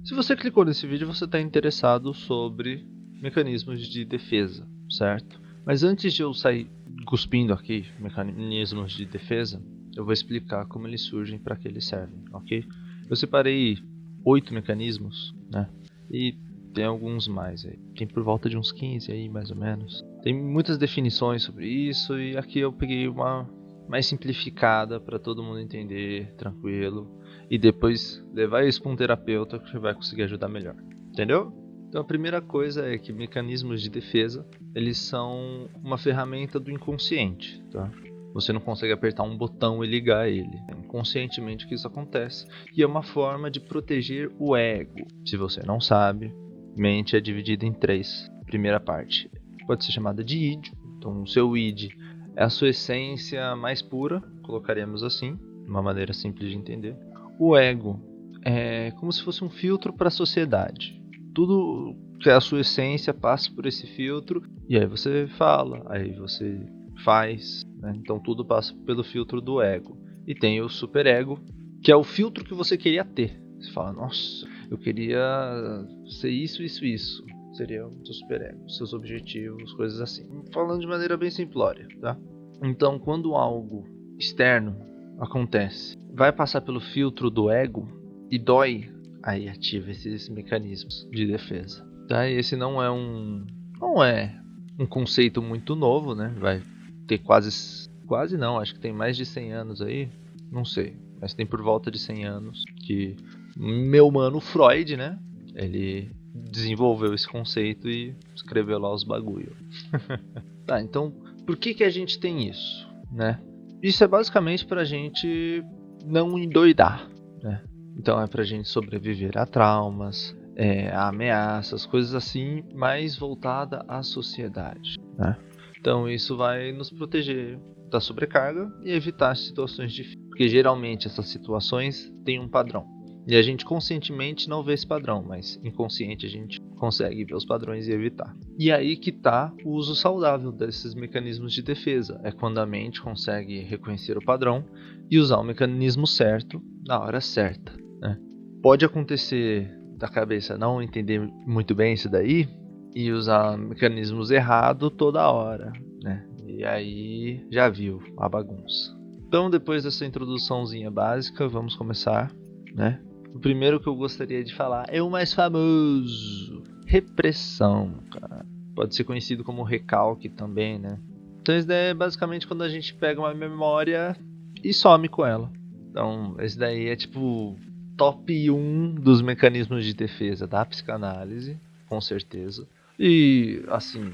Se você clicou nesse vídeo, você está interessado sobre mecanismos de defesa, certo? Mas antes de eu sair cuspindo aqui mecanismos de defesa, eu vou explicar como eles surgem e para que eles servem, ok? Eu separei 8 mecanismos, né? E tem alguns mais aí. Tem por volta de uns 15 aí, mais ou menos. Tem muitas definições sobre isso e aqui eu peguei uma mais simplificada para todo mundo entender, tranquilo. E depois levar isso para um terapeuta que vai conseguir ajudar melhor. Entendeu? Então a primeira coisa é que mecanismos de defesa, eles são uma ferramenta do inconsciente, tá? Você não consegue apertar um botão e ligar ele. É inconscientemente que isso acontece. E é uma forma de proteger o ego. Se você não sabe, mente é dividida em 3. Primeira parte pode ser chamada de id. Então o seu id é a sua essência mais pura, colocaremos assim, de uma maneira simples de entender. O ego é como se fosse um filtro para a sociedade. Tudo que é a sua essência passa por esse filtro e aí você fala, aí você faz, né? Então tudo passa pelo filtro do ego. E tem o superego, que é o filtro que você queria ter. Você fala, nossa, eu queria ser isso, isso, isso. Seria o seu superego, seus objetivos, coisas assim. Falando de maneira bem simplória, tá? Então quando algo externo acontece, vai passar pelo filtro do ego e dói, aí ativa esses mecanismos de defesa. Tá? E esse não é um conceito muito novo, né? Vai ter quase não, acho que tem mais de 100 anos aí, não sei, mas tem por volta de 100 anos que meu mano Freud, né? Ele desenvolveu esse conceito e escreveu lá os bagulho. Tá, então por que a gente tem isso, né? Isso é basicamente pra gente não endoidar, né? Então é pra gente sobreviver a traumas, a ameaças, coisas assim, mais voltada à sociedade, né? Então isso vai nos proteger da sobrecarga e evitar situações difíceis, porque geralmente essas situações têm um padrão. E a gente conscientemente não vê esse padrão, mas inconsciente a gente consegue ver os padrões e evitar. E aí que está o uso saudável desses mecanismos de defesa. É quando a mente consegue reconhecer o padrão e usar o mecanismo certo na hora certa, né? Pode acontecer da cabeça não entender muito bem isso daí e usar mecanismos errados toda hora, né? E aí já viu a bagunça. Então depois dessa introduçãozinha básica, vamos começar, né? O primeiro que eu gostaria de falar é o mais famoso: repressão, cara. Pode ser conhecido como recalque também, né? Então isso daí é basicamente quando a gente pega uma memória e some com ela. Então esse daí é tipo top 1 dos mecanismos de defesa da psicanálise, com certeza. E assim,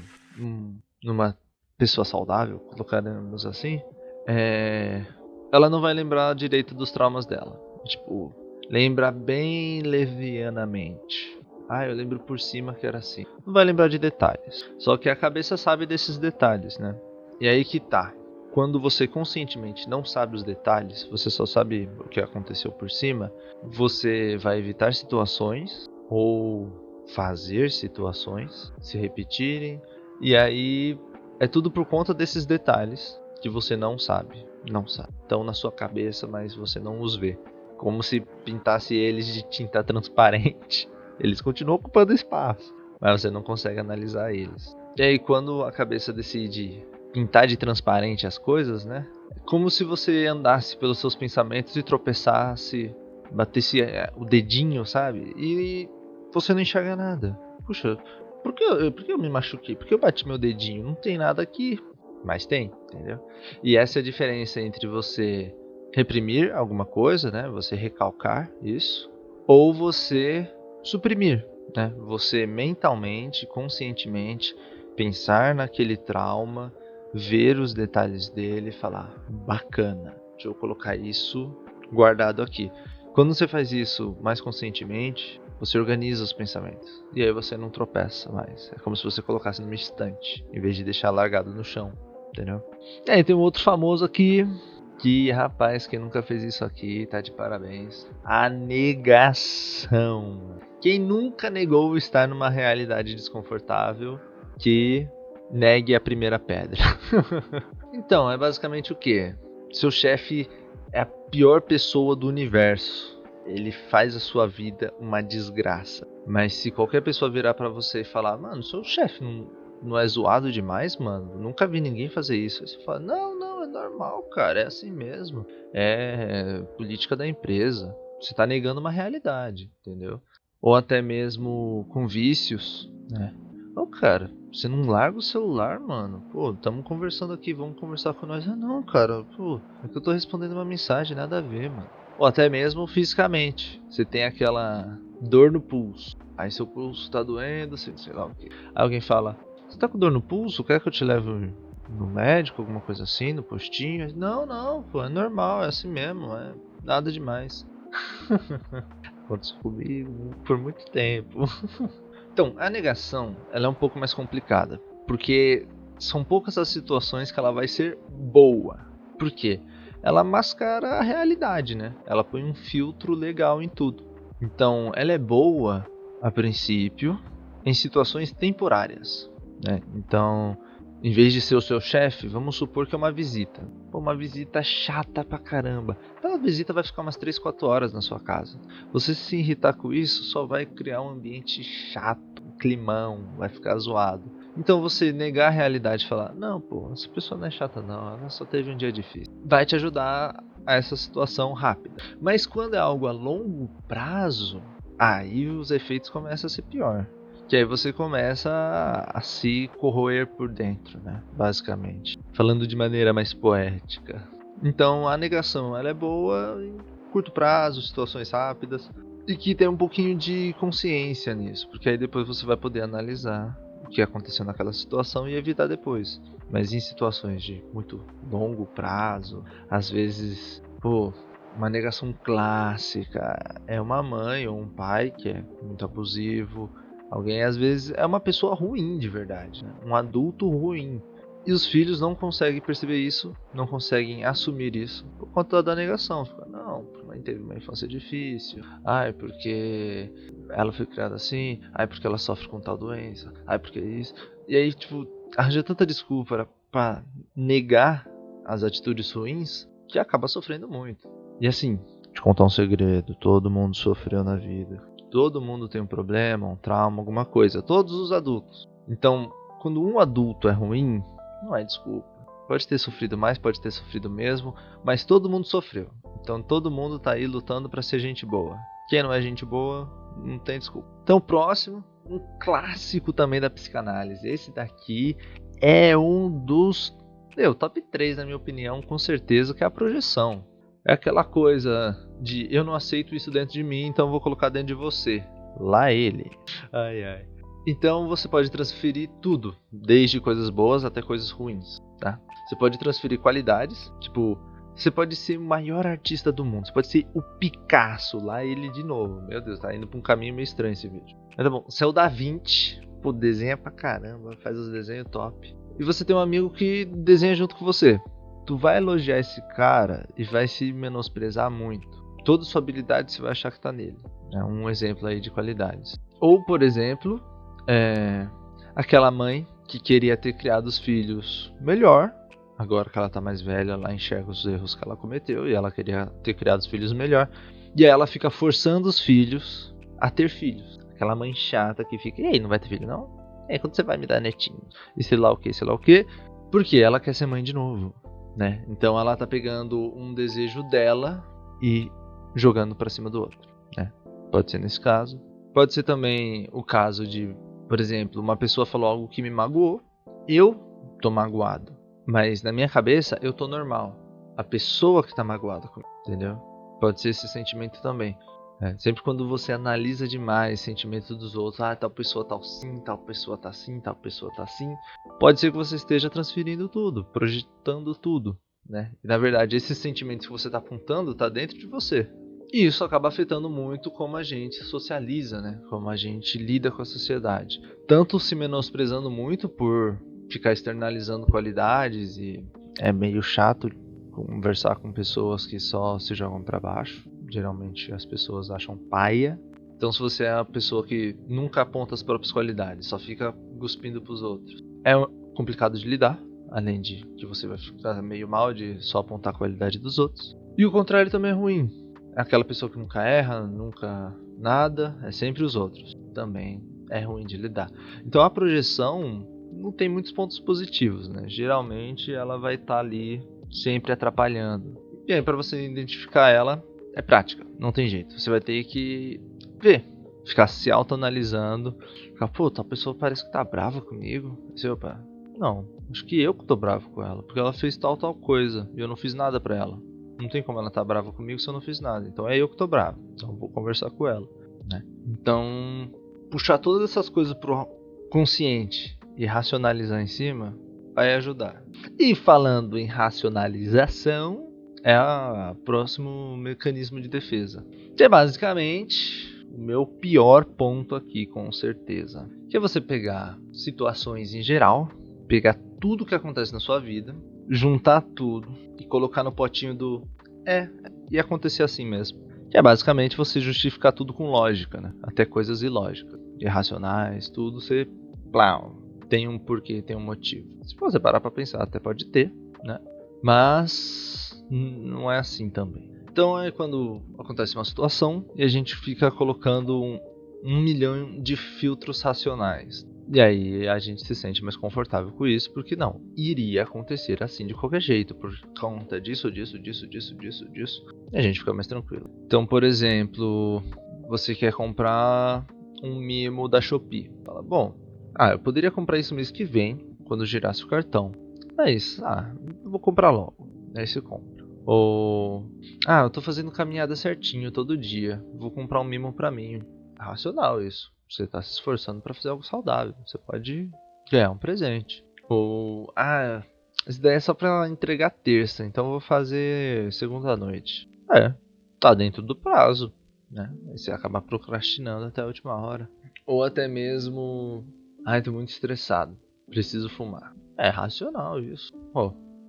numa pessoa saudável, colocaremos assim, ela não vai lembrar direito dos traumas dela. Tipo, lembra bem levianamente. Ah, eu lembro por cima que era assim. Não vai lembrar de detalhes. Só que a cabeça sabe desses detalhes, né? E aí que tá. Quando você conscientemente não sabe os detalhes, você só sabe o que aconteceu por cima, você vai evitar situações ou fazer situações se repetirem. E aí é tudo por conta desses detalhes que você não sabe. Não sabe. Estão na sua cabeça, mas você não os vê. Como se pintasse eles de tinta transparente. Eles continuam ocupando espaço, mas você não consegue analisar eles. E aí quando a cabeça decide pintar de transparente as coisas, né? É como se você andasse pelos seus pensamentos e tropeçasse, batesse o dedinho, sabe? E você não enxerga nada. Puxa, por que eu me machuquei? Por que eu bati meu dedinho? Não tem nada aqui. Mas tem, entendeu? E essa é a diferença entre você reprimir alguma coisa, né? Você recalcar isso, ou você suprimir, né? Você mentalmente, conscientemente pensar naquele trauma, ver os detalhes dele e falar, bacana, deixa eu colocar isso guardado aqui. Quando você faz isso mais conscientemente, você organiza os pensamentos. E aí você não tropeça mais. É como se você colocasse numa estante, em vez de deixar largado no chão. Entendeu? E aí tem um outro famoso aqui, que rapaz, quem nunca fez isso aqui, tá de parabéns. A negação. Quem nunca negou estar numa realidade desconfortável, que negue a primeira pedra. Então, é basicamente o quê? Seu chefe é a pior pessoa do universo. ele faz a sua vida uma desgraça. Mas se qualquer pessoa virar pra você e falar, mano, seu chefe não é zoado demais, mano? Nunca vi ninguém fazer isso. Aí você fala, não, é normal, cara, é assim mesmo. É política da empresa. Você tá negando uma realidade, entendeu? Ou até mesmo com vícios, né? Ô, cara, você não larga o celular, mano? Pô, tamo conversando aqui, vamos conversar com nós. Ah, não, cara, pô, é que eu tô respondendo uma mensagem, nada a ver, mano. Ou até mesmo fisicamente. Você tem aquela dor no pulso. Aí seu pulso tá doendo, sei lá o que. Aí alguém fala, você tá com dor no pulso? Quer que eu te leve no médico, alguma coisa assim, no postinho? Não, pô, é normal, é assim mesmo, é nada demais. Aconteceu comigo por muito tempo. Então, a negação, ela é um pouco mais complicada, porque são poucas as situações que ela vai ser boa. Por quê? Ela mascara a realidade, né? Ela põe um filtro legal em tudo. Então, ela é boa, a princípio, em situações temporárias, né? Então, em vez de ser o seu chefe, vamos supor que é uma visita. Pô, uma visita chata pra caramba. Aquela visita vai ficar umas 3, 4 horas na sua casa. Você se irritar com isso só vai criar um ambiente chato, um climão, vai ficar zoado. Então você negar a realidade e falar, não, pô, essa pessoa não é chata não, ela só teve um dia difícil. Vai te ajudar a essa situação rápida. Mas quando é algo a longo prazo, aí os efeitos começam a ser pior. Que aí você começa a se corroer por dentro, né? Basicamente. Falando de maneira mais poética. Então a negação ela é boa em curto prazo, situações rápidas. E que tem um pouquinho de consciência nisso. Porque aí depois você vai poder analisar o que aconteceu naquela situação e evitar depois. Mas em situações de muito longo prazo, às vezes, pô, uma negação clássica é uma mãe ou um pai que é muito abusivo. Alguém às vezes é uma pessoa ruim de verdade, né? Um adulto ruim. E os filhos não conseguem perceber isso, não conseguem assumir isso por conta da negação. Fica, não, a mãe teve uma infância difícil. Ai, porque ela foi criada assim. Ai, porque ela sofre com tal doença. Ai, porque isso. E aí, tipo, arranja tanta desculpa pra negar as atitudes ruins que acaba sofrendo muito. E assim, te contar um segredo: todo mundo sofreu na vida. Todo mundo tem um problema, um trauma, alguma coisa. Todos os adultos. Então, quando um adulto é ruim, não é desculpa. Pode ter sofrido mais, pode ter sofrido mesmo, mas todo mundo sofreu. Então todo mundo tá aí lutando pra ser gente boa. Quem não é gente boa, não tem desculpa. Então, próximo, um clássico também da psicanálise. Esse daqui é um dos top 3 na minha opinião, com certeza, que é a projeção. É aquela coisa de eu não aceito isso dentro de mim, então eu vou colocar dentro de você. Lá ele. Ai. Então você pode transferir tudo, desde coisas boas até coisas ruins, tá? Você pode transferir qualidades, tipo, você pode ser o maior artista do mundo, você pode ser o Picasso, lá ele de novo. Meu Deus, tá indo pra um caminho meio estranho esse vídeo. Mas tá bom, você é o Da Vinci, pô, desenha pra caramba, faz os desenhos top. E você tem um amigo que desenha junto com você. Tu vai elogiar esse cara e vai se menosprezar muito. Toda sua habilidade você vai achar que tá nele. É um exemplo aí de qualidades. Ou, por exemplo, aquela mãe que queria ter criado os filhos melhor. Agora que ela tá mais velha, ela enxerga os erros que ela cometeu e ela queria ter criado os filhos melhor. E aí ela fica forçando os filhos a ter filhos. Aquela mãe chata que fica, e aí, não vai ter filho não? E aí, quando você vai me dar netinho? E sei lá o que. Porque ela quer ser mãe de novo, né? Então ela tá pegando um desejo dela e jogando pra cima do outro, né? Pode ser nesse caso. Pode ser também o caso de, por exemplo, uma pessoa falou algo que me magoou. Eu tô magoado, mas na minha cabeça eu tô normal. A pessoa que tá magoada comigo, entendeu? Pode ser esse sentimento também. Sempre quando você analisa demais o sentimento dos outros, tal pessoa tá assim, tal pessoa tá assim, tal pessoa tá assim, pode ser que você esteja transferindo tudo, projetando tudo, né? E na verdade esses sentimentos que você tá apontando tá dentro de você. E isso acaba afetando muito como a gente socializa, né? Como a gente lida com a sociedade. Tanto se menosprezando muito por ficar externalizando qualidades e é meio chato conversar com pessoas que só se jogam pra baixo. Geralmente as pessoas acham paia. Então se você é a pessoa que nunca aponta as próprias qualidades, só fica cuspindo pros outros, é complicado de lidar. Além de que você vai ficar meio mal de só apontar a qualidade dos outros. E o contrário também é ruim. aquela pessoa que nunca erra, nunca nada, é sempre os outros. Também é ruim de lidar. Então a projeção não tem muitos pontos positivos, né? Geralmente ela vai estar ali sempre atrapalhando. E aí para você identificar ela, é prática, não tem jeito. Você vai ter que ver, ficar se autoanalisando. Ficar, pô, tal pessoa parece que tá brava comigo. Você, opa, não, acho que eu que tô bravo com ela, porque ela fez tal coisa e eu não fiz nada pra ela. Não tem como ela tá brava comigo se eu não fiz nada. Então é eu que tô bravo. Então eu vou conversar com ela, né? Então, puxar todas essas coisas pro consciente e racionalizar em cima vai ajudar. E falando em racionalização, é o próximo mecanismo de defesa. Que é basicamente o meu pior ponto aqui, com certeza. Que é você pegar situações em geral, pegar tudo que acontece na sua vida, juntar tudo e colocar no potinho do ia acontecer assim mesmo. Que é basicamente você justificar tudo com lógica, né? Até coisas ilógicas, irracionais, tudo você tem um porquê, tem um motivo. Se você parar pra pensar, até pode ter, né? Mas não é assim também. Então é quando acontece uma situação e a gente fica colocando um milhão de filtros racionais. E aí a gente se sente mais confortável com isso, porque não, iria acontecer assim de qualquer jeito, por conta disso. E a gente fica mais tranquilo. Então, por exemplo, você quer comprar um mimo da Shopee. Fala, bom, eu poderia comprar isso mês que vem, quando girasse o cartão. Mas, eu vou comprar logo. Aí você compra. Ou, eu tô fazendo caminhada certinho todo dia, vou comprar um mimo pra mim. É racional isso. Você está se esforçando para fazer algo saudável. Você pode ganhar um presente. Ou, essa ideia é só para entregar terça, então eu vou fazer segunda à noite. Tá dentro do prazo, né? Aí você acaba procrastinando até a última hora. Ou até mesmo, tô muito estressado, preciso fumar. É racional isso.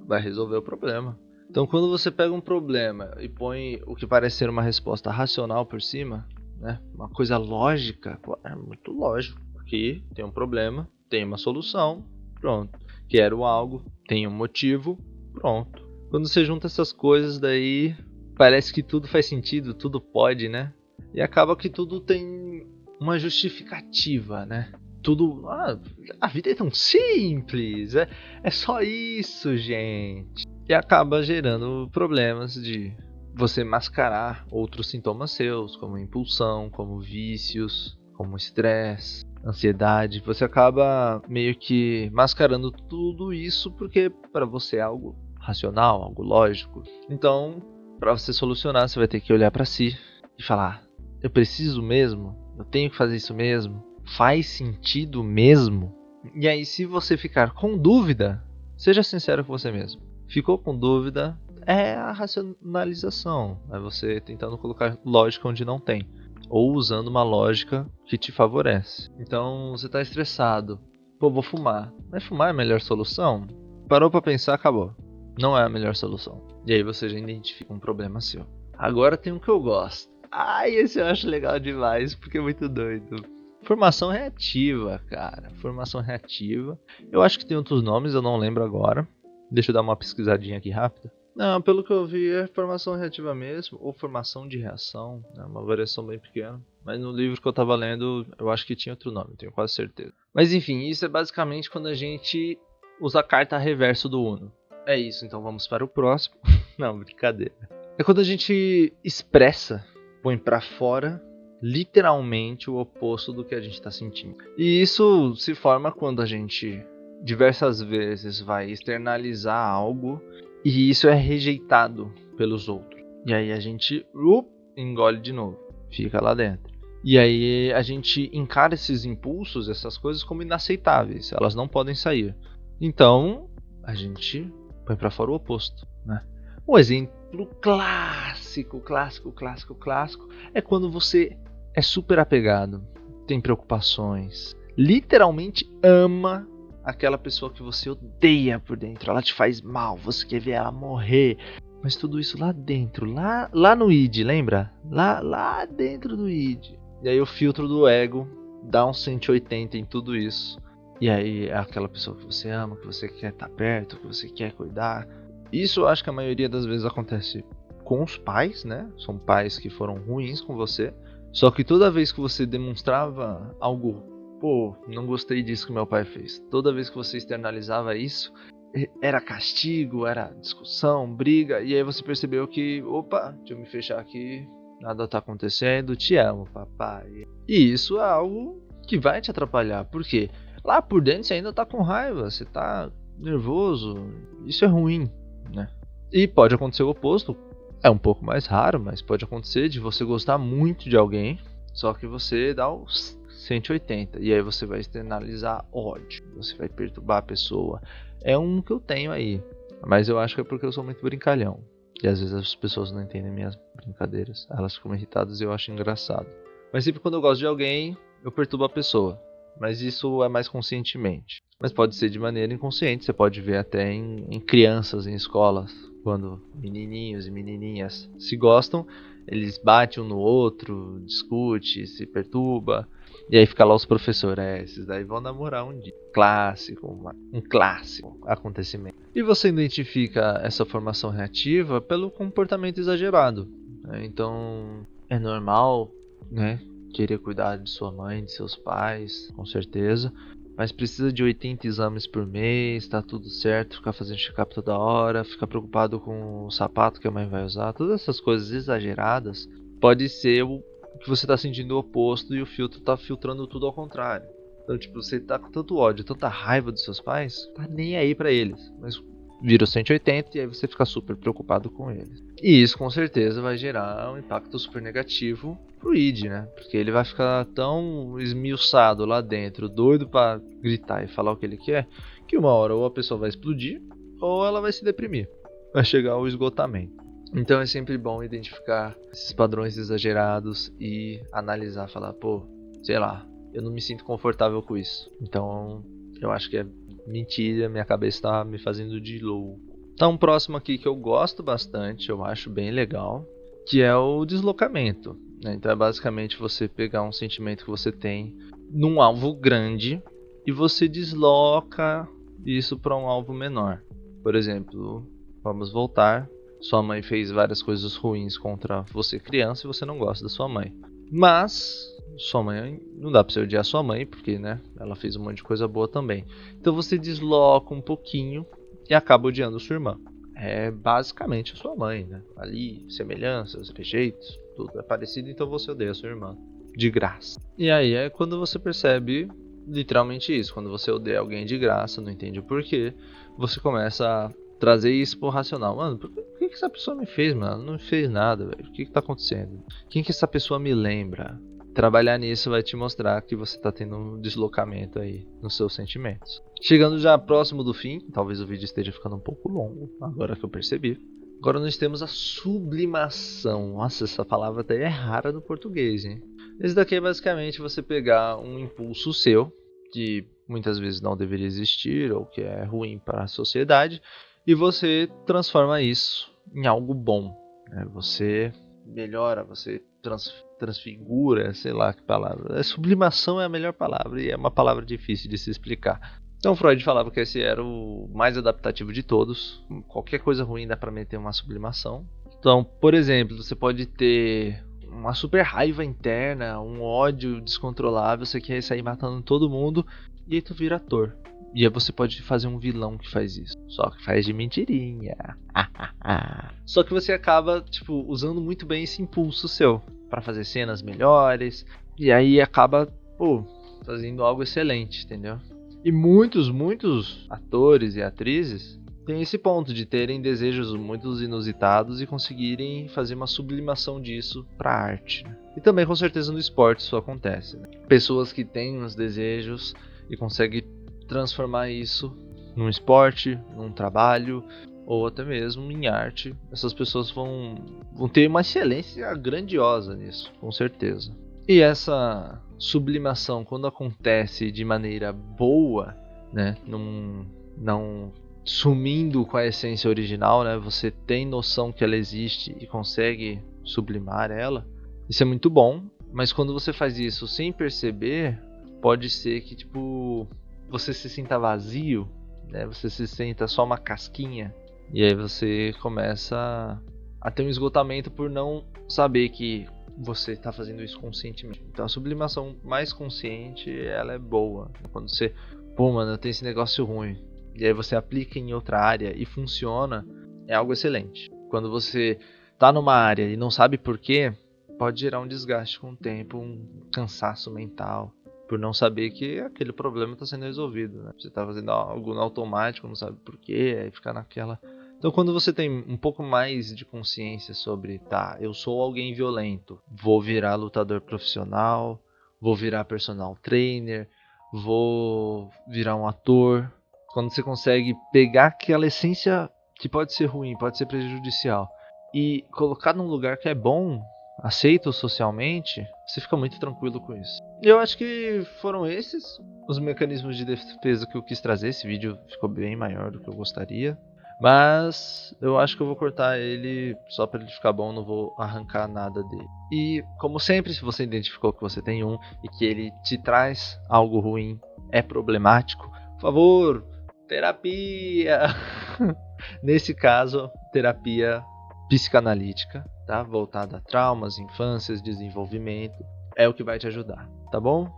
Vai resolver o problema. Então quando você pega um problema e põe o que parece ser uma resposta racional por cima, né? Uma coisa lógica, é muito lógico, porque tem um problema, tem uma solução, pronto. Quero algo, tem um motivo, pronto. Quando você junta essas coisas daí, parece que tudo faz sentido, tudo pode, né? E acaba que tudo tem uma justificativa, né? Tudo, a vida é tão simples, é só isso, gente. E acaba gerando problemas de você mascarar outros sintomas seus, como impulsão, como vícios, como estresse, ansiedade. Você acaba meio que mascarando tudo isso porque para você é algo racional, algo lógico. Então, para você solucionar, você vai ter que olhar para si e falar: eu preciso mesmo? Eu tenho que fazer isso mesmo? Faz sentido mesmo? E aí, se você ficar com dúvida, seja sincero com você mesmo. Ficou com dúvida? É a racionalização, é você tentando colocar lógica onde não tem, ou usando uma lógica que te favorece. Então, você está estressado, vou fumar. Mas fumar é a melhor solução? Parou para pensar, acabou. Não é a melhor solução. E aí você já identifica um problema seu. Agora tem um que eu gosto. Esse eu acho legal demais, porque é muito doido. Formação reativa, cara. Formação reativa. Eu acho que tem outros nomes, eu não lembro agora. Deixa eu dar uma pesquisadinha aqui rápida. Não, pelo que eu vi é formação reativa mesmo, ou formação de reação, né? Uma variação bem pequena. Mas no livro que eu tava lendo, eu acho que tinha outro nome, tenho quase certeza. Mas enfim, isso é basicamente quando a gente usa a carta reverso do Uno. É isso, então vamos para o próximo. Não, brincadeira. É quando a gente expressa, põe pra fora, literalmente o oposto do que a gente tá sentindo. E isso se forma quando a gente diversas vezes vai externalizar algo e isso é rejeitado pelos outros. E aí a gente engole de novo, fica lá dentro. E aí a gente encara esses impulsos, essas coisas como inaceitáveis, elas não podem sair. Então a gente põe pra fora o oposto, né? Um exemplo clássico é quando você é super apegado, tem preocupações, literalmente ama aquela pessoa que você odeia por dentro, ela te faz mal, você quer ver ela morrer, mas tudo isso lá dentro, lá no id, lembra? Lá dentro do id. E aí o filtro do ego dá um 180 em tudo isso. E aí é aquela pessoa que você ama, que você quer estar perto, que você quer cuidar. Isso eu acho que a maioria das vezes acontece com os pais, né? São pais que foram ruins com você. Só que toda vez que você demonstrava algo, pô, não gostei disso que meu pai fez. Toda vez que você externalizava isso, era castigo, era discussão, briga. E aí você percebeu que, opa, deixa eu me fechar aqui, nada tá acontecendo, te amo, papai. E isso é algo que vai te atrapalhar. Por quê? Lá por dentro você ainda tá com raiva, você tá nervoso. Isso é ruim, né? E pode acontecer o oposto. É um pouco mais raro, mas pode acontecer de você gostar muito de alguém, só que você dá os 180 e aí você vai externalizar ódio, você vai perturbar a pessoa. É um que eu tenho aí, mas eu acho que é porque eu sou muito brincalhão. E às vezes as pessoas não entendem minhas brincadeiras, elas ficam irritadas e eu acho engraçado. Mas sempre quando eu gosto de alguém, eu perturbo a pessoa. Mas isso é mais conscientemente. Mas pode ser de maneira inconsciente, você pode ver até em crianças em escolas. Quando menininhos e menininhas se gostam, eles batem um no outro, discutem, se perturba. E aí fica lá os professores, esses daí vão namorar um dia. Um clássico acontecimento. E você identifica essa formação reativa pelo comportamento exagerado, né? Então é normal, né, querer cuidar de sua mãe, de seus pais, com certeza. Mas precisa de 80 exames por mês, tá tudo certo, ficar fazendo check-up toda hora, ficar preocupado com o sapato que a mãe vai usar, todas essas coisas exageradas, pode ser o que você tá sentindo o oposto e o filtro tá filtrando tudo ao contrário. Então, tipo, você tá com tanto ódio, tanta raiva dos seus pais, tá nem aí pra eles, mas vira o 180 e aí você fica super preocupado com eles. E isso com certeza vai gerar um impacto super negativo pro id, né? Porque ele vai ficar tão esmiuçado lá dentro, doido pra gritar e falar o que ele quer, que uma hora ou a pessoa vai explodir ou ela vai se deprimir. Vai chegar ao esgotamento. Então é sempre bom identificar esses padrões exagerados e analisar, falar, pô, sei lá, eu não me sinto confortável com isso. Então eu acho que é mentira, minha cabeça tá me fazendo de louco. Então, um próximo aqui que eu gosto bastante, eu acho bem legal, que é o deslocamento, né? Então é basicamente você pegar um sentimento que você tem num alvo grande e você desloca isso para um alvo menor. Por exemplo, vamos voltar, sua mãe fez várias coisas ruins contra você criança e você não gosta da sua mãe. Mas sua mãe, não dá pra você odiar sua mãe, porque, né, ela fez um monte de coisa boa também. Então você desloca um pouquinho e acaba odiando sua irmã. É basicamente a sua mãe, né? Ali, semelhanças, rejeitos, tudo é parecido, então você odeia sua irmã. De graça. E aí é quando você percebe literalmente isso. Quando você odeia alguém de graça, não entende o porquê, você começa a trazer isso pro racional. Mano, por que essa pessoa me fez, mano? Não me fez nada, velho. O que tá acontecendo? Quem que essa pessoa me lembra? Trabalhar nisso vai te mostrar que você está tendo um deslocamento aí nos seus sentimentos. Chegando já próximo do fim, talvez o vídeo esteja ficando um pouco longo, agora que eu percebi. Agora nós temos a sublimação. Nossa, essa palavra até é rara no português, hein? Esse daqui é basicamente você pegar um impulso seu, que muitas vezes não deveria existir ou que é ruim para a sociedade, e você transforma isso em algo bom, né? Você melhora, você transfigura, sei lá que palavra. Sublimação é a melhor palavra e é uma palavra difícil de se explicar. Então Freud falava que esse era o mais adaptativo de todos. Qualquer coisa ruim dá para meter uma sublimação. Então, por exemplo, você pode ter uma super raiva interna, um ódio descontrolável, você quer sair matando todo mundo e aí tu vira ator. E aí você pode fazer um vilão que faz isso. Só que faz de mentirinha. Só que você acaba, tipo, usando muito bem esse impulso seu para fazer cenas melhores. E aí acaba, pô, fazendo algo excelente, entendeu? E muitos atores e atrizes têm esse ponto de terem desejos muito inusitados e conseguirem fazer uma sublimação disso para arte. E também com certeza no esporte isso acontece, né? Pessoas que têm uns desejos e conseguem transformar isso num esporte, num trabalho ou até mesmo em arte. Essas pessoas vão ter uma excelência grandiosa nisso, com certeza. E essa sublimação, quando acontece de maneira boa, né, não sumindo com a essência original, né, você tem noção que ela existe e consegue sublimar ela, isso é muito bom. Mas quando você faz isso sem perceber, pode ser que tipo você se sinta vazio, né? Você se sinta só uma casquinha e aí você começa a ter um esgotamento por não saber que você está fazendo isso conscientemente. Então a sublimação mais consciente, ela é boa. Quando você, pô, mano, eu tenho esse negócio ruim, e aí você aplica em outra área e funciona, é algo excelente. Quando você tá numa área e não sabe por quê, pode gerar um desgaste com o tempo, um cansaço mental, por não saber que aquele problema está sendo resolvido, né? Você está fazendo algo no automático, não sabe por quê, aí fica naquela... Então quando você tem um pouco mais de consciência sobre, tá, eu sou alguém violento, vou virar lutador profissional, vou virar personal trainer, vou virar um ator. Quando você consegue pegar aquela essência que pode ser ruim, pode ser prejudicial, e colocar num lugar que é bom, aceito socialmente, você fica muito tranquilo com isso. E eu acho que foram esses os mecanismos de defesa que eu quis trazer. Esse vídeo ficou bem maior do que eu gostaria, mas eu acho que eu vou cortar ele só para ele ficar bom, não vou arrancar nada dele. E como sempre, se você identificou que você tem um e que ele te traz algo ruim, é problemático, por favor, terapia! Nesse caso, terapia psicanalítica, tá? Voltada a traumas, infâncias, desenvolvimento, é o que vai te ajudar, tá bom?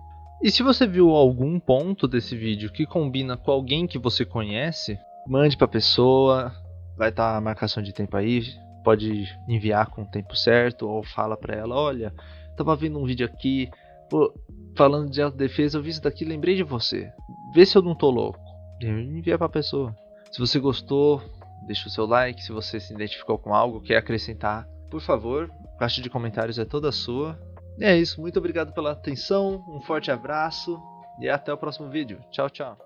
E se você viu algum ponto desse vídeo que combina com alguém que você conhece, mande pra pessoa, vai estar a marcação de tempo aí, pode enviar com o tempo certo, ou fala pra ela, olha, tava vendo um vídeo aqui, pô, falando de autodefesa, eu vi isso daqui, lembrei de você, vê se eu não tô louco. E envia pra pessoa. Se você gostou, deixa o seu like. Se você se identificou com algo, quer acrescentar, por favor, a caixa de comentários é toda sua. E é isso, muito obrigado pela atenção, um forte abraço e até o próximo vídeo. Tchau, tchau.